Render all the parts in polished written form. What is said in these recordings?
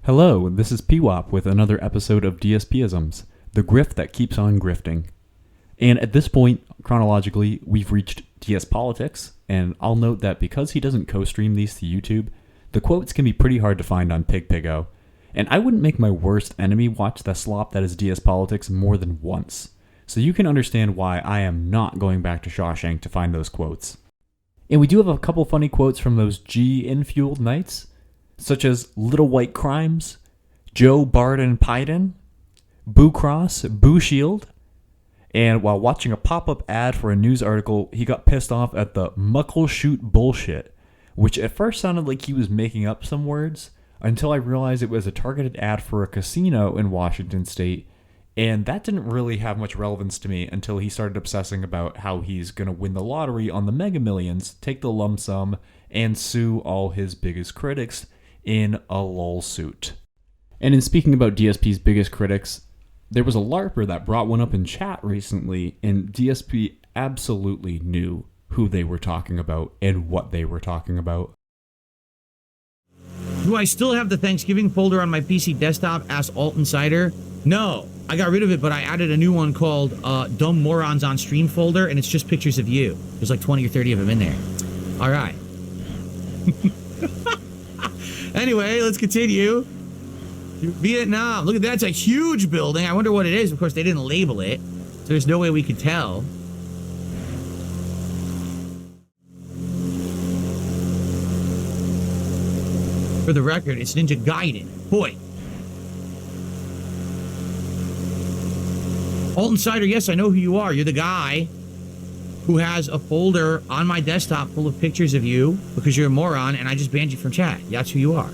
Hello, this is PWOP with another episode of DSPisms, the grift that keeps on grifting. And at this point, chronologically, we've reached DS Politics, and I'll note that because he doesn't co-stream these to YouTube, the quotes can be pretty hard to find on PigPigo, and I wouldn't make my worst enemy watch the slop that is DS Politics more than once. So you can understand why I am not going back to Shawshank to find those quotes. And we do have a couple funny quotes from those G-infueled nights, such as Little White Crimes, Joe Barden Pyden, Boo Cross, Boo Shield, and while watching a pop-up ad for a news article, he got pissed off at the muckleshoot bullshit, which at first sounded like he was making up some words, until I realized it was a targeted ad for a casino in Washington State, and that didn't really have much relevance to me until he started obsessing about how he's going to win the lottery on the Mega Millions, take the lump sum, and sue all his biggest critics in a lol suit. And in speaking about DSP's biggest critics, there was a LARPer that brought one up in chat recently, and DSP absolutely knew who they were talking about and what they were talking about. Do I still have the Thanksgiving folder on my PC desktop as Alt Insider? No, I got rid of it, but I added a new one called Dumb Morons on Stream folder, and it's just pictures of you. There's like 20 or 30 of them in there. All right. Anyway, let's continue. Vietnam. Look at that. It's a huge building. I wonder what it is. Of course, they didn't label it, so there's no way we could tell. For the record, it's Ninja Gaiden. Boy. Alt Insider, yes, I know who you are. You're the guy who has a folder on my desktop full of pictures of you because you're a moron and I just banned you from chat. That's who you are.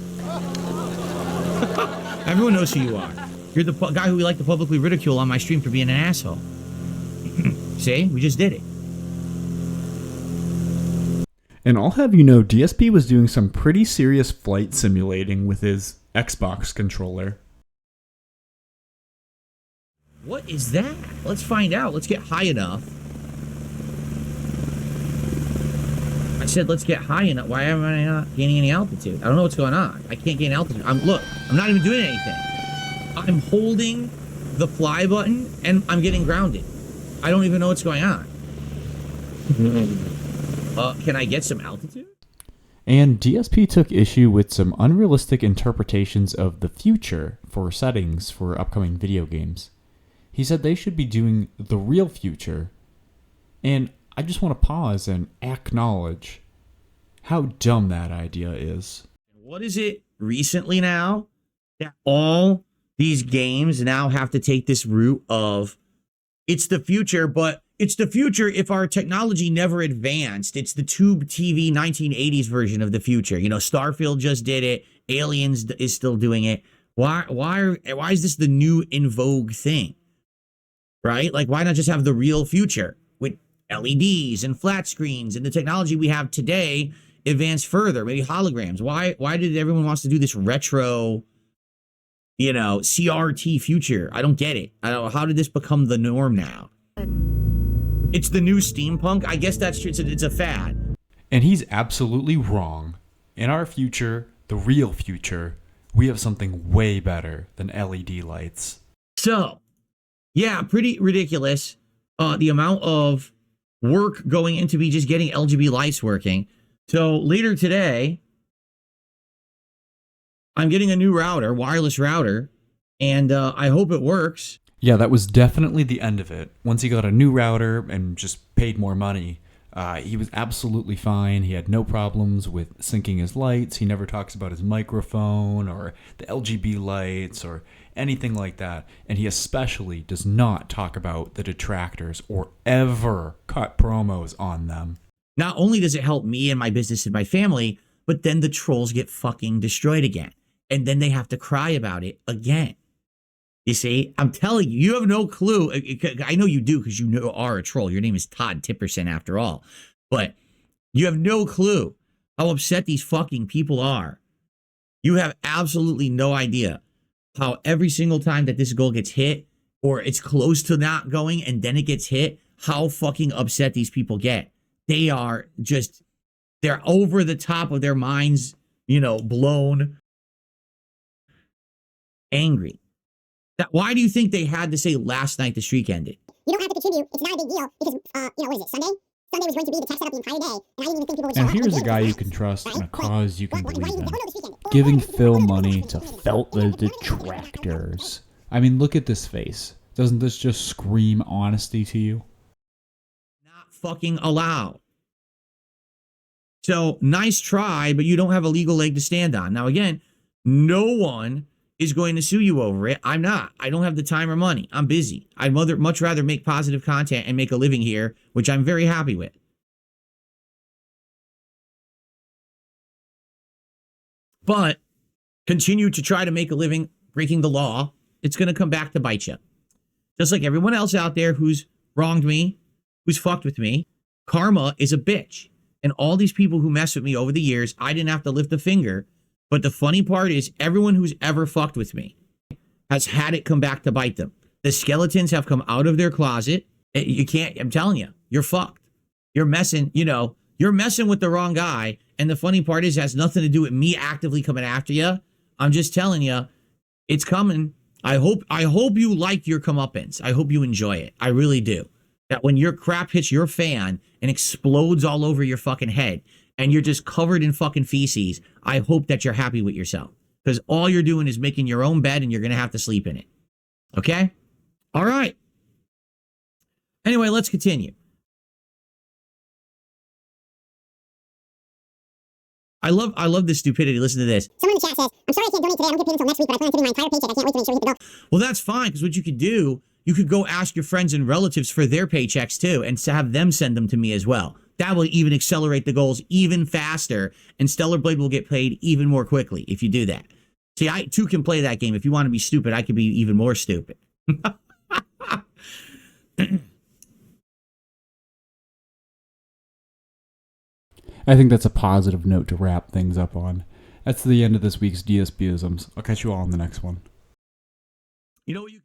Everyone knows who you are. You're the guy who we like to publicly ridicule on my stream for being an asshole. See? We just did it. And I'll have you know, DSP was doing some pretty serious flight simulating with his Xbox controller. What is that? Let's find out. Let's get high enough. I said let's get high enough. Why am I not gaining any altitude? I don't know what's going on. I can't gain altitude. Look, I'm not even doing anything. I'm holding the fly button and I'm getting grounded. I don't even know what's going on. Can I get some altitude? And DSP took issue with some unrealistic interpretations of the future for settings for upcoming video games. He said they should be doing the real future, and I just want to pause and acknowledge how dumb that idea is. What is it recently now that all these games now have to take this route of it's the future, but it's the future if our technology never advanced. It's the tube TV 1980s version of the future. You know, Starfield just did it. Aliens is still doing it. Why is this the new in vogue thing? Right? Like, why not just have the real future with LEDs and flat screens and the technology we have today advance further? Maybe holograms. Why did everyone wants to do this retro, you know, CRT future? I don't get it. How did this become the norm now? It's the new steampunk. I guess that's true. It's a fad. And he's absolutely wrong. In our future, the real future, we have something way better than LED lights. So, yeah, pretty ridiculous. The amount of work going into me just getting LGB lights working. So later today, I'm getting a new router, wireless router, and I hope it works. Yeah, that was definitely the end of it. Once he got a new router and just paid more money, he was absolutely fine. He had no problems with syncing his lights. He never talks about his microphone or the LGB lights or anything like that. And he especially does not talk about the detractors or ever cut promos on them. Not only does it help me and my business and my family, but then the trolls get fucking destroyed again. And then they have to cry about it again. You see, I'm telling you, you have no clue. I know you do because you are a troll. Your name is Todd Tipperson after all. But you have no clue how upset these fucking people are. You have absolutely no idea how every single time that this goal gets hit or it's close to not going and then it gets hit, how fucking upset these people get. They are just, they're over the top of their minds, you know, blown. angry. Why do you think they had to say last night the streak ended? You don't have to contribute. It's not a big deal because, what is it, Sunday? Sunday was going to be the tech setup the entire day, and I didn't even think people would show Now up. here's a guy you can trust and a cause you can believe in. Giving Phil money to felt the detractors. I mean, look at this face. Doesn't this just scream honesty to you? Not fucking allowed. So, nice try, but you don't have a legal leg to stand on. Now, again, no one is going to sue you over it. I'm not. I don't have the time or money. I'm busy. I'd much rather make positive content and make a living here, which I'm very happy with. But continue to try to make a living breaking the law. It's going to come back to bite you. Just like everyone else out there who's wronged me, who's fucked with me. Karma is a bitch. And all these people who mess with me over the years, I didn't have to lift a finger. But the funny part is everyone who's ever fucked with me has had it come back to bite them. The skeletons have come out of their closet. You can't, I'm telling you, you're fucked. You're messing, you're messing with the wrong guy. And the funny part is it has nothing to do with me actively coming after you. I'm just telling you, it's coming. I hope you like your comeuppance. I hope you enjoy it. I really do. That when your crap hits your fan and explodes all over your fucking head and you're just covered in fucking feces, I hope that you're happy with yourself. Because all you're doing is making your own bed and you're going to have to sleep in it. Okay? All right. Anyway, let's continue. I love this stupidity. Listen to this. Someone in the chat says, I'm sorry I can't donate today. I don't get paid until next week, but I plan to do my entire paycheck. I can't wait to make sure we hit the bill. Well, that's fine, because what you could do, you could go ask your friends and relatives for their paychecks too and have them send them to me as well. That will even accelerate the goals even faster, and Stellar Blade will get paid even more quickly if you do that. See, I too can play that game. If you want to be stupid, I could be even more stupid. I think that's a positive note to wrap things up on. That's the end of this week's DSPisms. I'll catch you all in the next one. You know what you